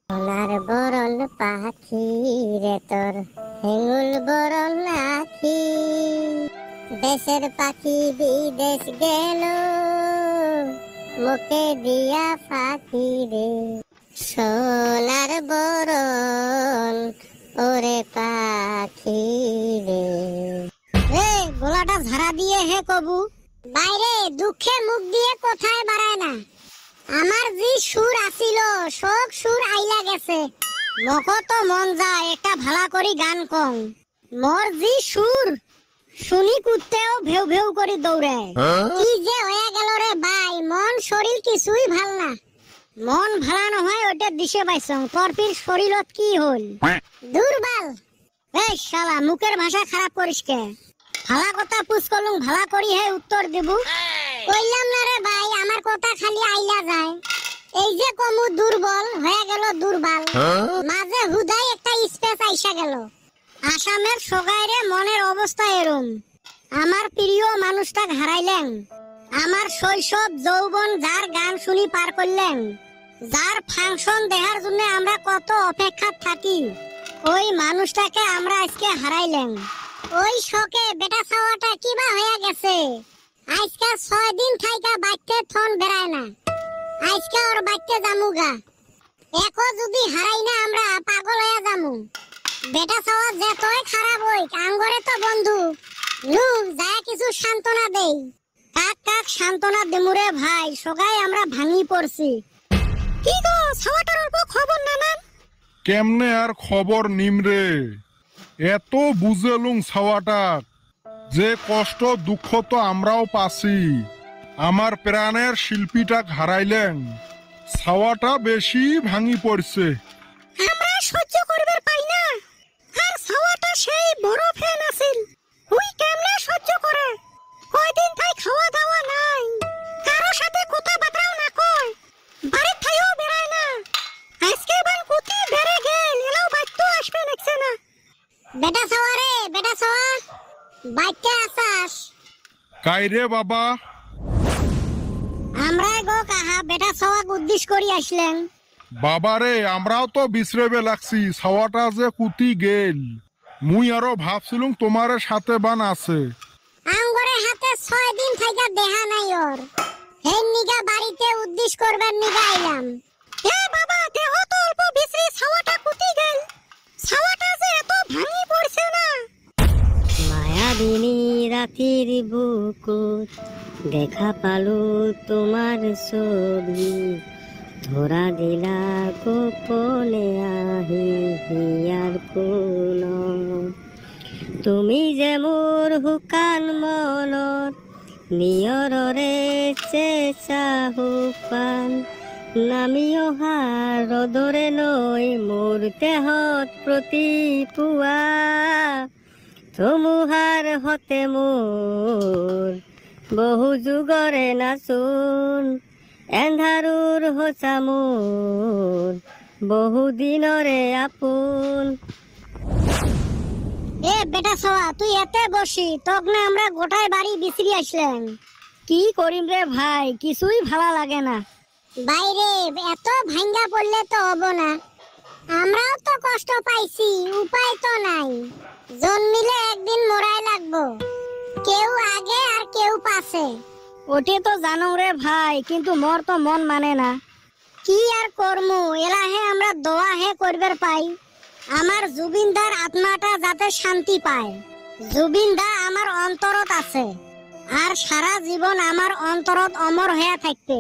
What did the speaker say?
সোনার বরণ পাখি রে তোর হেঙ্গুল বরণ আখি, দেশের পাখি বিদেশ গেল মুখে দিয়া ফাঁকি রে। সোনার বরণ ওরে পাখি রে। গলাটা ঝাড়া দিয়ে হে কবু, বাইরে দুঃখে মুখ দিয়ে কোথায় বাড়ায় না। আমার যে সুর আসিল সব সুর আইলা গেছে। মকো তো মন যায় একটা ভালা করি গান কং। মোর যে সুর শুনি কুত্তেও ভেউ ভেউ করে দৌড়ে। কি যে হয়ে গেল রে ভাই, মন শরীর কিছুই ভাল না। মন ভালা নহয় ওটা দিশে পাইছং, তোর ফির শরীরত কি হল? দুর্বল। এই শালা মুখের ভাষা খারাপ করিস কে? ভালা কথা পুছ করলুম, ভালা করি হে উত্তর দেব। কইলাম না রে ভাই, আমার কথা খালি আইলা যায়। এই যে কমু দুর্বল হয়ে গেল দুর্বল, মাঝে হুদাই একটা স্পেস আইসা গেল। আসামের সগাইরে মনের অবস্থা এরম। আমার প্রিয় মানুষটা হারাইলেন। আমার শৈশব যৌবন যার গান শুনি পার করলেন, যার ফাংশন দেখার জন্য আমরা কত অপেক্ষা থাকি, ওই মানুষটাকে আমরা আজকে হারাইলেন। ওই শোকে বেটা ছাওয়াটা কিবা হয়ে গেছে। আজকে 6 দিন থাইকা বাইতে থন বেড়ায় না। আজকে ওর বাইতে জামুগা। একো যদি হারাই না আমরা পাগল হয়ে যামু। বেটা ছাওয়া যেতই খারাপ হই আঙ্গরে তো বন্ধু। নু যায় কিছু সান্ত্বনা দেই। কাক কাক সান্ত্বনা দেমুরে ভাই, সগাই আমরা ভাঙি পড়ছি। কি গো ছাওয়াটার অল্প খবর না না? কেমনে আর খবর নিমরে? এত বুঝেলুম ছাওয়াটাক, যে কষ্ট দুঃখ তো আমরাও পাছি। আমার প্রাণের শিল্পীটাক হারাইলেন, ছাওয়াটা বেশি ভাঙি পড়ছে। আমরা সহ্য করবে পাই না। আর ছাওয়াটা সেই বড় ফ্যান আছিল, হুই কেমনে সহ্য করে? কয়দিন তাই খাওয়া দাওয়া নাই, কারো সাথে কথা বার্তাও না কয়, বাড়ির থাইও বেড়ায় না। আজকে বান কুতি বেড়ে গেল, এলাও বাইতো আসবে নাকছে না। বেটা ছাওয়া রে, বেটা ছাওয়া বাইতে আসাস? কাইরে বাবা? আমরা গো কাহা বেটা ছাওয়াক উদ্দেশ্য করি আসলেন। বাবারে, আমরাও তো বিশ্রেবে লাগছি, ছাওয়াটা যে কুতি গেল। মুই আরো ভাবছিলুম তোমার সাথে বান আছে। আঙ্গরে হাতে 6 দিন থাইকা দেখা নাই ওর। হেন নিগা বাড়িতে উদ্দেশ্য করবার নিগা আইলাম। এ বাবা, দেহ তো অল্প বিশ্রি, ছাওয়াটা কুতি গেল। ছাওয়াটা যে এত ভাঙি পড়ছে না। মায়াবিনী রাতির বুকুত দেখা পালো তোমার ছবি, ধরা দিলা গোপনে আহি হিয়ার কোন। তুমি যে মোর হুকান মনত নিয়ৰৰে চেঁচা হুপান, নামি অহা ৰ'দৰে নৈ মোৰ দেহত প্ৰতি পুৱা। ধুমুহাৰ হতে মোৰ বহু যুগৰে নাচোন, এন্ধাৰুৰ হোচা মোৰ বহু দিনৰে আপোন। এ বেটা ছাওয়া, তুই এতে বসি, তোক না আমরা গোটায় বাড়ি বিছরি আসলেন। কি করিম রে ভাই, কিছুই ভালো লাগে না। বাইরে এত ভাঙ্গা পড়লে তো হবো না। আমরাও তো কষ্ট পাইছি, উপায় তো নাই। জন্মিলে একদিন মরাই লাগবো, কেউ আগে আর কেউ পাশে। ওটে তো জানো রে ভাই, কিন্তু মোর তো মন মানে না। কি আর করমু, এলাহে আমরা দোয়া হে করবার পাই আমার জুবিনদার আত্মাটা যাতে শান্তি পায়। জুবিনদা আমার অন্তরত আছে, আর সারা জীবন আমার অন্তরত অমর হয়ে থাকবে।